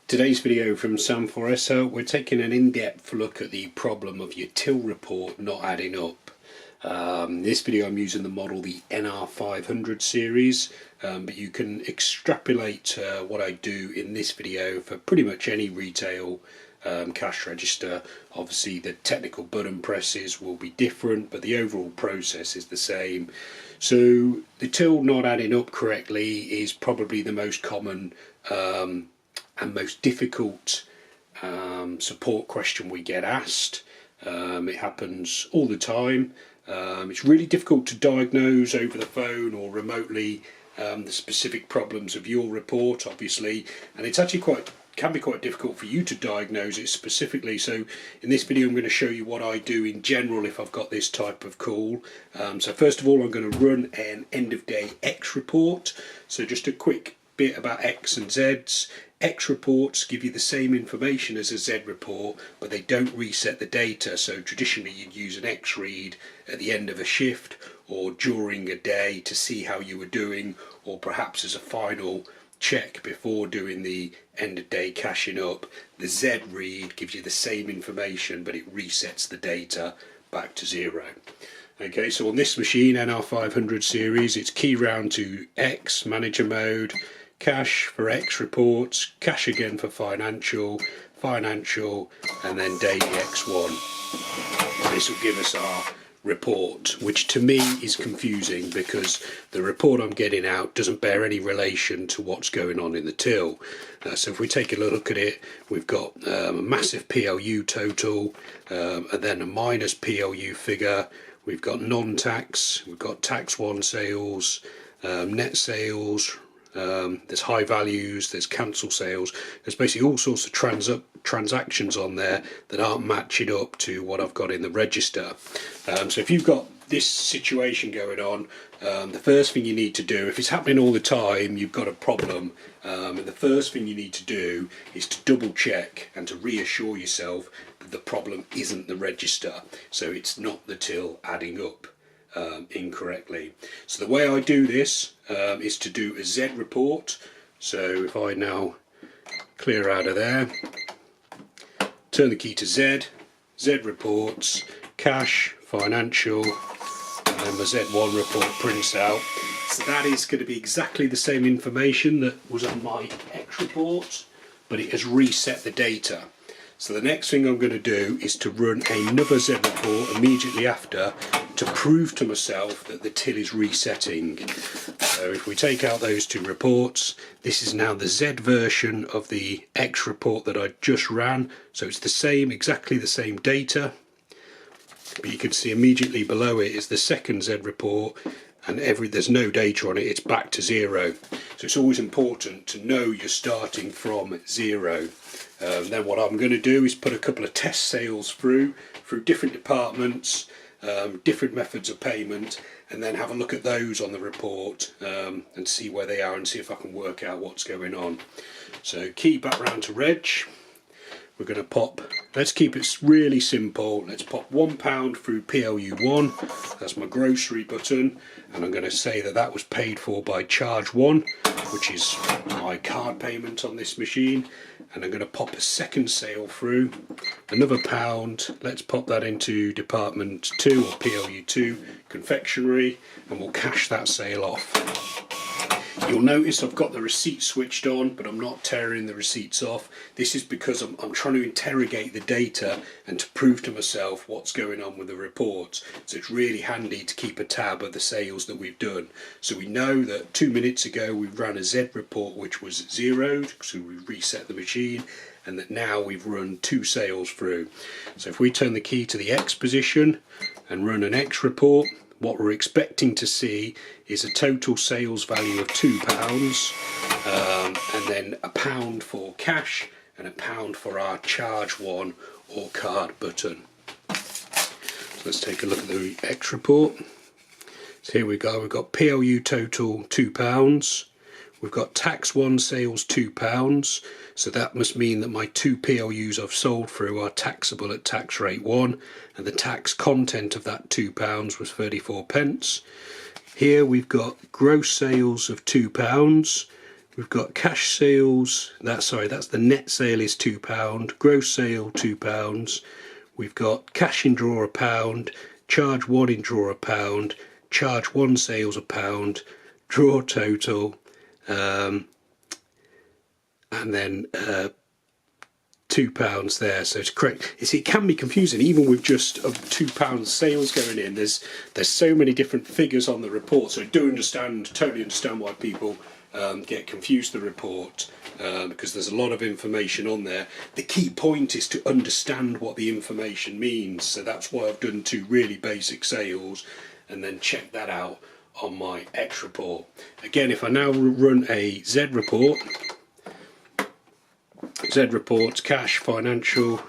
Today's video from Sam Foressa, we're taking an in-depth look at the problem of your till report not adding up. In this video I'm using the model, the NR500 series, but you can extrapolate what I do in this video for pretty much any retail cash register. Obviously the technical button presses will be different, but the overall process is the same. So the till not adding up correctly is probably the most common and most difficult support question we get asked. It happens all the time. It's really difficult to diagnose over the phone or remotely the specific problems of your report, obviously, and it's actually can be quite difficult for you to diagnose it specifically. So in this video I'm going to show you what I do in general if I've got this type of call. So first of all, I'm going to run an end of day X report. So just a quick bit about X and Zeds. X reports give you the same information as a Z report, but they don't reset the data. So traditionally you'd use an X read at the end of a shift or during a day to see how you were doing, or perhaps as a final check before doing the end of day cashing up. The Z read gives you the same information, but it resets the data back to zero. Okay, so on this machine, NR500 series, it's key round to X, manager mode, cash for X reports, cash again for financial, and then daily X1. This will give us our report, which to me is confusing because the report I'm getting out doesn't bear any relation to what's going on in the till. So if we take a look at it, we've got a massive PLU total, and then a minus PLU figure. We've got non-tax, we've got tax one sales, net sales, there's high values, there's cancel sales. There's basically all sorts of transactions on there that aren't matching up to what I've got in the register. So if you've got this situation going on, the first thing you need to do, if it's happening all the time, you've got a problem, and the first thing you need to do is to double check and to reassure yourself that the problem isn't the register, so it's not the till adding up incorrectly. So the way I do this is to do a Z report. So if I now clear out of there, turn the key to Z, Z reports, cash, financial, and then my Z1 report prints out. So that is going to be exactly the same information that was on my X report, but it has reset the data. So the next thing I'm going to do is to run another Z report immediately after to prove to myself that the till is resetting. So if we take out those two reports, this is now the Z version of the X report that I just ran. So it's the same, exactly the same data, but you can see immediately below it is the second Z report, and there's no data on it, it's back to zero. So it's always important to know you're starting from zero. Then what I'm going to do is put a couple of test sales through different departments, different methods of payment, and then have a look at those on the report and see where they are and see if I can work out what's going on. So key back round to reg. We're going to pop, let's keep it really simple, let's pop £1 through PLU1, that's my grocery button, and I'm going to say that that was paid for by charge 1, which is my card payment on this machine, and I'm going to pop a second sale through, another £1, let's pop that into department 2 or PLU2, confectionery, and we'll cash that sale off. You'll notice I've got the receipt switched on, but I'm not tearing the receipts off. This is because I'm trying to interrogate the data and to prove to myself what's going on with the reports. So it's really handy to keep a tab of the sales that we've done. So we know that 2 minutes ago we ran a Z report which was zeroed, so we reset the machine, and that now we've run 2 sales through. So if we turn the key to the X position and run an X report, what we're expecting to see is a total sales value of £2, and then £1 for cash and £1 for our charge 1 or card button. So let's take a look at the X report. So here we go, we've got PLU total £2, we've got tax 1 sales £2, so that must mean that my 2 PLUs I've sold through are taxable at tax rate 1, and the tax content of that £2 was 34 pence. Here we've got gross sales of £2, We've got cash sales, that's the net sale is £2, gross sale £2. We've got cash in drawer £1, charge one in drawer £1, charge one sales £1, draw total, and then £2 there. So it's correct. It can be confusing even with just £2 sales going in. There's so many different figures on the report, so I do totally understand why people get confused the report, because there's a lot of information on there. The key point is to understand what the information means, so that's why I've done 2 really basic sales and then check that out on my X report. Again, if I now run a Z report, cash, financial,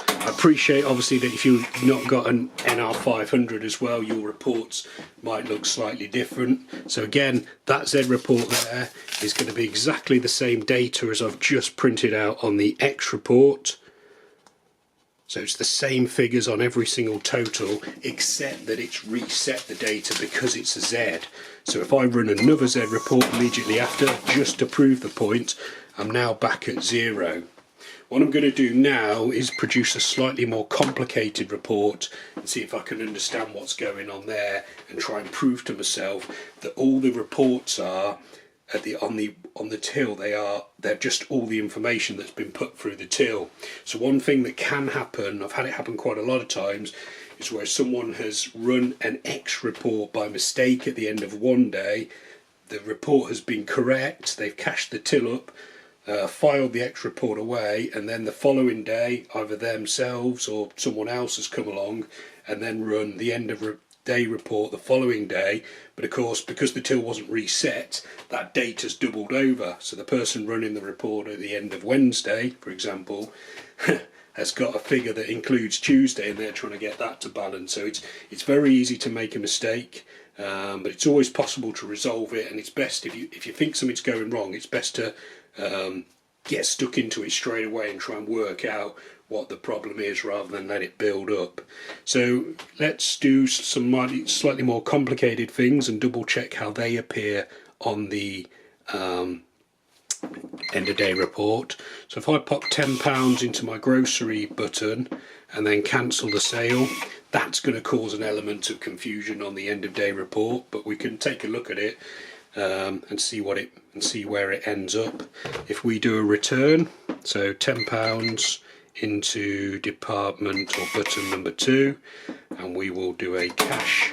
I appreciate obviously that if you've not got an NR500 as well, your reports might look slightly different. So again, that Z report there is going to be exactly the same data as I've just printed out on the X report. So it's the same figures on every single total, except that it's reset the data because it's a Z. So if I run another Z report immediately after, just to prove the point, I'm now back at 0. What I'm going to do now is produce a slightly more complicated report and see if I can understand what's going on there, and try and prove to myself that all the reports are on the till, they're just all the information that's been put through the till. So one thing that can happen, I've had it happen quite a lot of times, is where someone has run an X report by mistake at the end of one day. The report has been correct, they've cashed the till up, filed the X report away, and then the following day either themselves or someone else has come along and then run the end of day report the following day. But of course, because the till wasn't reset, that data's doubled over, so the person running the report at the end of Wednesday, for example, has got a figure that includes Tuesday, and they're trying to get that to balance. So it's very easy to make a mistake, but it's always possible to resolve it, and it's best if you think something's going wrong, it's best to get stuck into it straight away and try and work out what the problem is rather than let it build up. So let's do some slightly more complicated things and double check how they appear on the end of day report. So if I pop £10 into my grocery button and then cancel the sale, that's going to cause an element of confusion on the end of day report, but we can take a look at it and see where it ends up. If we do a return, so £10 into department or button number 2, and we will do a cash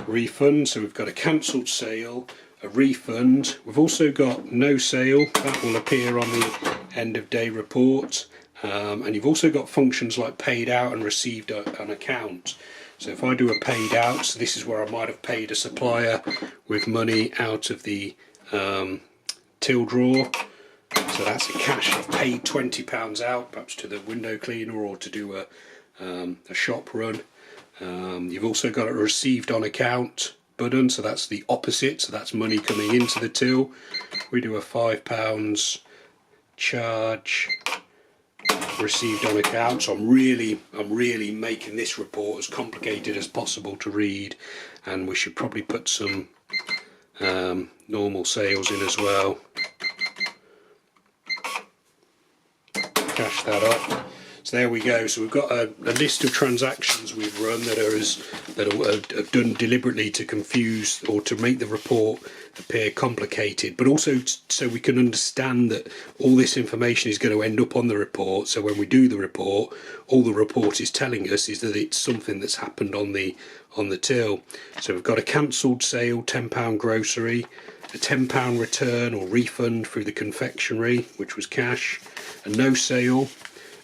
refund. So we've got a cancelled sale, a refund, we've also got no sale, that will appear on the end of day report, and you've also got functions like paid out and received on account. So if I do a paid out, so this is where I might have paid a supplier with money out of the till drawer. So that's a cash. I've paid £20 out, perhaps to the window cleaner or to do a shop run. You've also got a received on account button, so that's the opposite. So that's money coming into the till. We do a £5 charge received on account. So I'm really making this report as complicated as possible to read, and we should probably put some normal sales in as well. Cash that up. So there we go. So we've got a list of transactions we've run that are done deliberately to confuse or to make the report appear complicated, but also so we can understand that all this information is going to end up on the report. So when we do the report, all the report is telling us is that it's something that's happened on the till. So we've got a cancelled sale, £10 grocery, a £10 return or refund through the confectionery, which was cash, a no sale,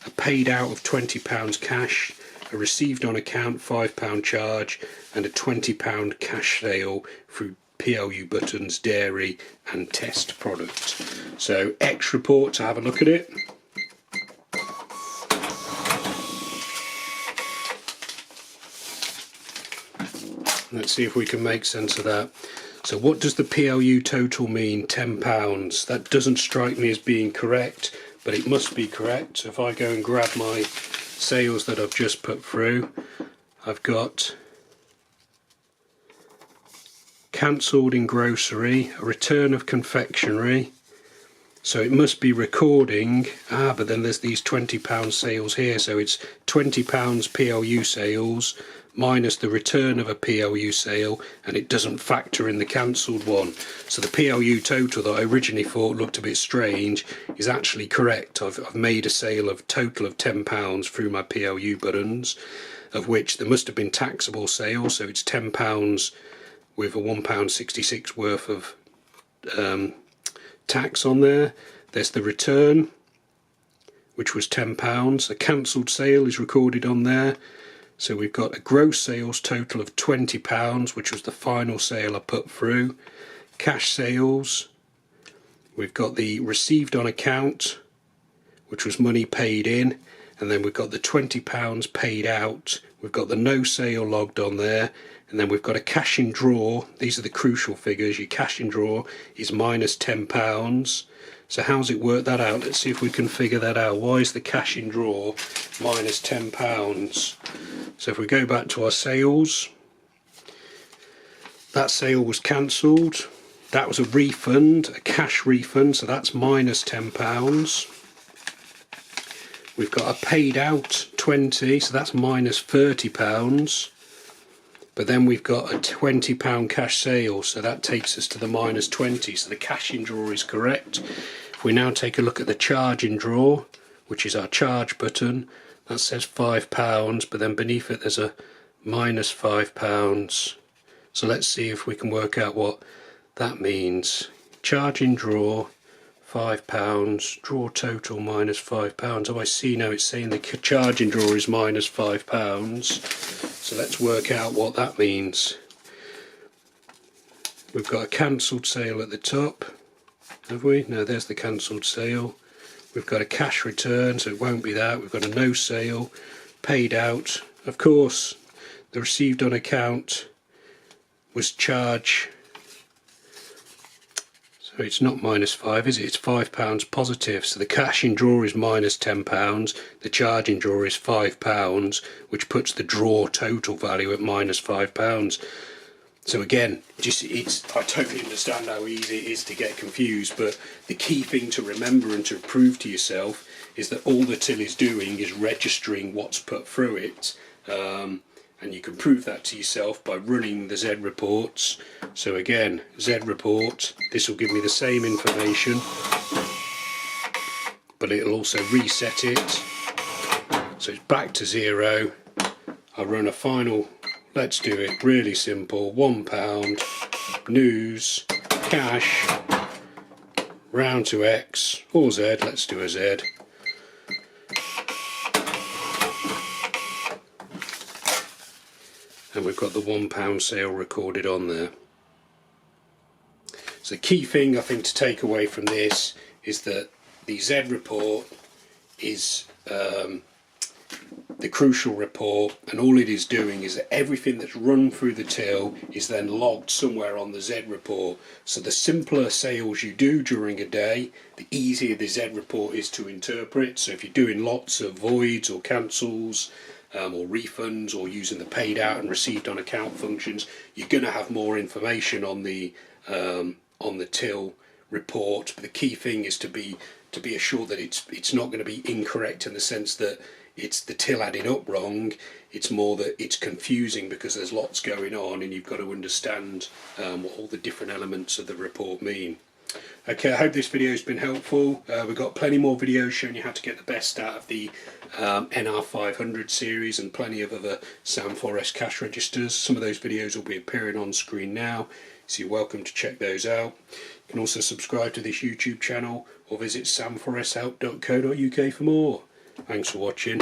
a paid out of £20 cash, a received on account £5 charge, and a £20 cash sale through PLU buttons, dairy and test product. So X report, to have a look at it. Let's see if we can make sense of that. So what does the PLU total mean? £10. That doesn't strike me as being correct, but it must be correct. So if I go and grab my sales that I've just put through, I've got cancelled in grocery, a return of confectionery, So it must be recording, but then there's these £20 sales here, so it's £20 PLU sales minus the return of a PLU sale, and it doesn't factor in the cancelled one. So the PLU total that I originally thought looked a bit strange is actually correct. I've made a sale of total of £10 through my PLU buttons, of which there must have been taxable sales, so it's £10 with a £1.66 worth of tax on there. There's the return, which was £10. A cancelled sale is recorded on there. So we've got a gross sales total of £20, which was the final sale I put through. Cash sales, we've got the received on account, which was money paid in, and then we've got the £20 paid out. We've got the no sale logged on there, and then we've got a cash in draw. These are the crucial figures. Your cash in draw is minus £10. So how's it work that out? Let's see if we can figure that out. Why is the cash in draw minus £10? So if we go back to our sales, that sale was cancelled. That was a refund, a cash refund, so that's minus £10. We've got a paid out 20, so that's minus £30. But then we've got a £20 cash sale, so that takes us to the minus 20. So the cash in draw is correct. If we now take a look at the charge in draw, which is our charge button, that says £5, but then beneath it there's a minus £5. So let's see if we can work out what that means. Charge in draw, £5, draw total minus £5. Oh, I see now it's saying the charge in draw is minus £5. So let's work out what that means. We've got a cancelled sale at the top, have we? No, there's the cancelled sale. We've got a cash return, so it won't be that. We've got a no sale, paid out. Of course, the received on account was charge. So it's not minus 5, is it? It's £5 positive. So the cash in draw is minus £10. The charge in draw is £5, which puts the draw total value at minus £5. So again, I totally understand how easy it is to get confused, but the key thing to remember and to prove to yourself is that all the till is doing is registering what's put through it. And you can prove that to yourself by running the Z reports. So again, Z report, this will give me the same information, but it'll also reset it. So it's back to 0. I'll run a final, let's do it really simple, £1, news, cash, round to X, or Z, let's do a Z. And we've got the £1 sale recorded on there. So the key thing I think to take away from this is that the Z report is the crucial report, and all it is doing is that everything that's run through the till is then logged somewhere on the Z report. So the simpler sales you do during a day, the easier the Z report is to interpret. So if you're doing lots of voids or cancels, or refunds, or using the paid out and received on account functions, you're going to have more information on the till report. But the key thing is to be assured that it's not going to be incorrect in the sense that it's the till added up wrong. It's more that it's confusing because there's lots going on, and you've got to understand what all the different elements of the report mean. Okay, I hope this video has been helpful. We've got plenty more videos showing you how to get the best out of the NR500 series, and plenty of other Sam Forest cash registers. Some of those videos will be appearing on screen now, so you're welcome to check those out. You can also subscribe to this YouTube channel or visit samforesthelp.co.uk for more. Thanks for watching.